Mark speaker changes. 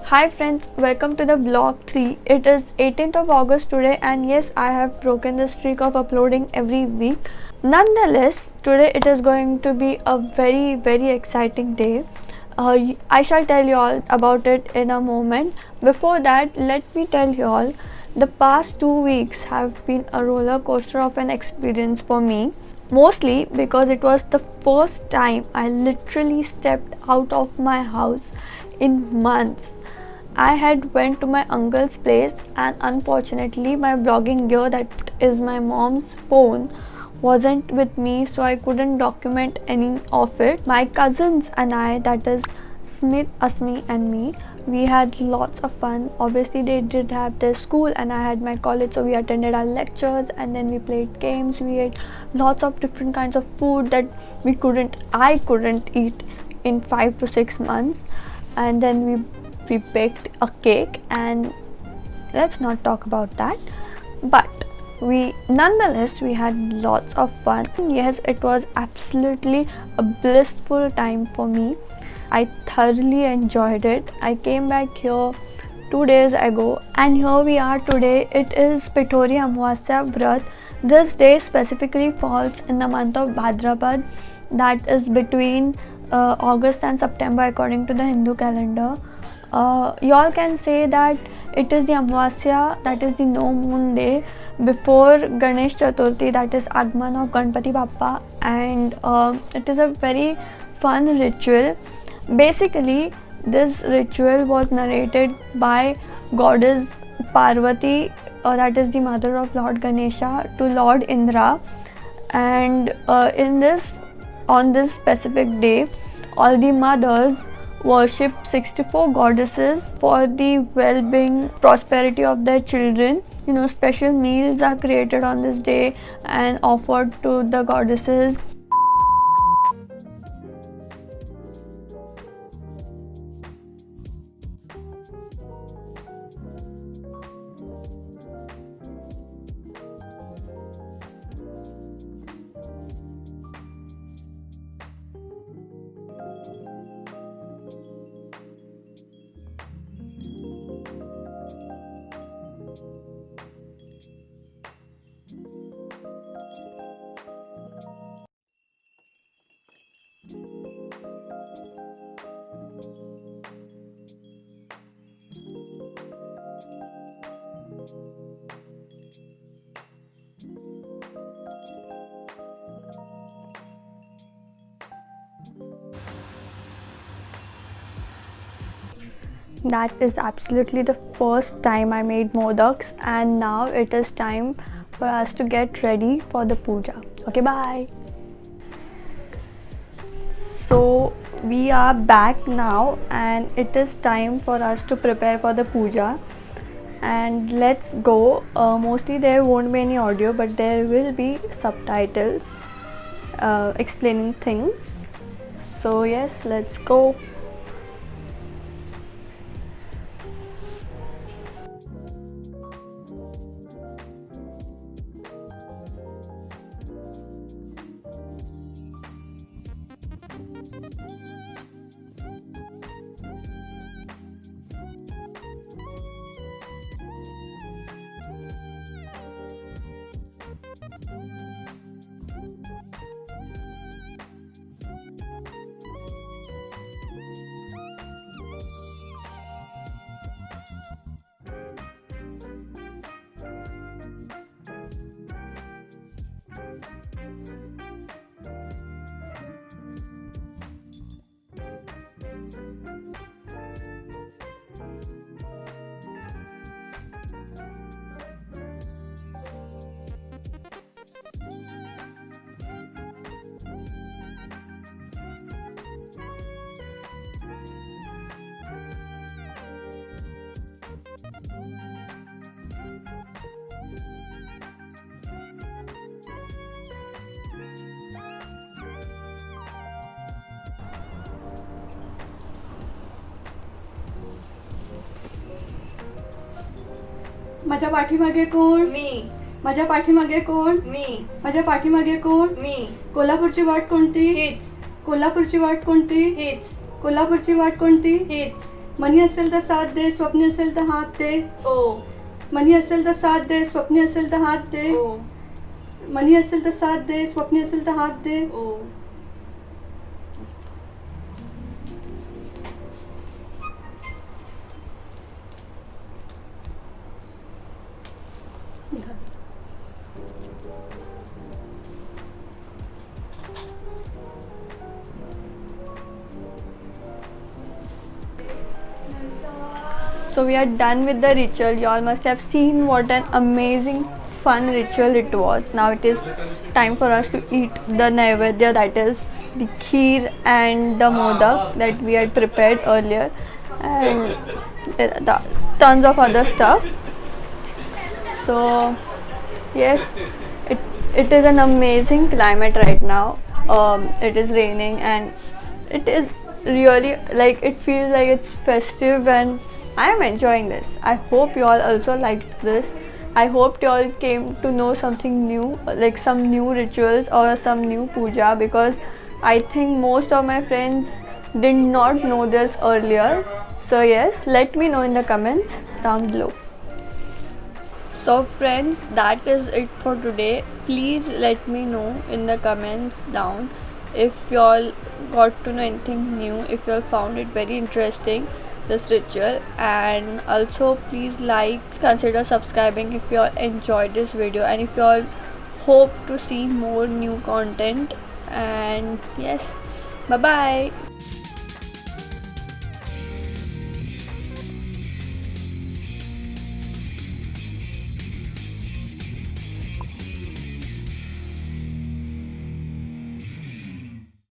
Speaker 1: Hi friends, welcome to the vlog 3. It is 18th of August today and yes, I have broken the streak of uploading every week. Nonetheless, today it is going to be a very exciting day. I shall tell you all about it in a moment. Before that, let me tell you all, the past 2 weeks have been a roller coaster of an experience for me. Mostly because it was the first time I literally stepped out of my house in months. I had went to my uncle's place and unfortunately my vlogging gear, that is my mom's phone, wasn't with me, so I couldn't document any of it. My cousins and I, that is Smith, Asmi and me, we had lots of fun. Obviously they did have their school and I had my college, so we attended our lectures and then we played games. We ate lots of different kinds of food that I couldn't eat in 5 to 6 months. And then we baked a cake, and let's not talk about that. But nonetheless we had lots of fun. Yes, it was absolutely a blissful time for me. I thoroughly enjoyed it. I came back here 2 days ago and here we are today. It is Pithori Amavasya Vrat. This day specifically falls in the month of Bhadrapad, that is between August and September according to the Hindu calendar. Y'all can say that it is the Amavasya, that is the no moon day before Ganesh Chaturthi, that is Agman of Ganpati Bappa, and it is a very fun ritual. Basically, this ritual was narrated by goddess Parvati, that is the mother of Lord Ganesha, to Lord Indra, and on this specific day, all the mothers worship 64 goddesses for the well-being, prosperity of their children. Special meals are created on this day and offered to the goddesses. That is absolutely the first time I made modaks, and now it is time for us to get ready for the puja. Okay, bye. So we are back now and it is time for us to prepare for the puja, and let's go. Mostly there won't be any audio, but there will be subtitles explaining things. So yes, let's go.
Speaker 2: माझ्या पाठीमागे कोण?
Speaker 3: मी.
Speaker 2: माझ्या पाठीमागे कोण?
Speaker 3: मी.
Speaker 2: माझ्या पाठीमागे कोण?
Speaker 3: मी.
Speaker 2: कोल्हापूरची वाट कोणती?
Speaker 3: हीच.
Speaker 2: कोल्हापूरची वाट कोणती?
Speaker 3: हीच.
Speaker 2: कोल्हापूरची वाट कोणती?
Speaker 3: हीच.
Speaker 2: मनी असेल तर साथ दे, स्वप्न असेल तर हात दे.
Speaker 3: ओ.
Speaker 2: मनी असेल तर साथ दे, स्वप्न असेल तर हात दे.
Speaker 3: ओ.
Speaker 2: मनी असेल तर साथ दे, स्वप्न असेल तर हात दे.
Speaker 3: ओ.
Speaker 1: So we are done with the ritual. You all must have seen what an amazing fun ritual it was. Now it is time for us to eat the naivedya, that is the kheer and the modak that we had prepared earlier, and tons of other stuff. So yes, it is an amazing climate right now. It is raining and it is really, like, it feels like it's festive and I am enjoying this. I hope you all also liked this. I hope you all came to know something new, like some new rituals or some new puja, because I think most of my friends did not know this earlier. So yes, let me know in the comments down below. So friends, that is it for today. Please let me know in the comments down if you all got to know anything new, if you all found it very interesting, this ritual, and also please consider subscribing if you all enjoyed this video, and if you all hope to see more new content. And yes, bye bye.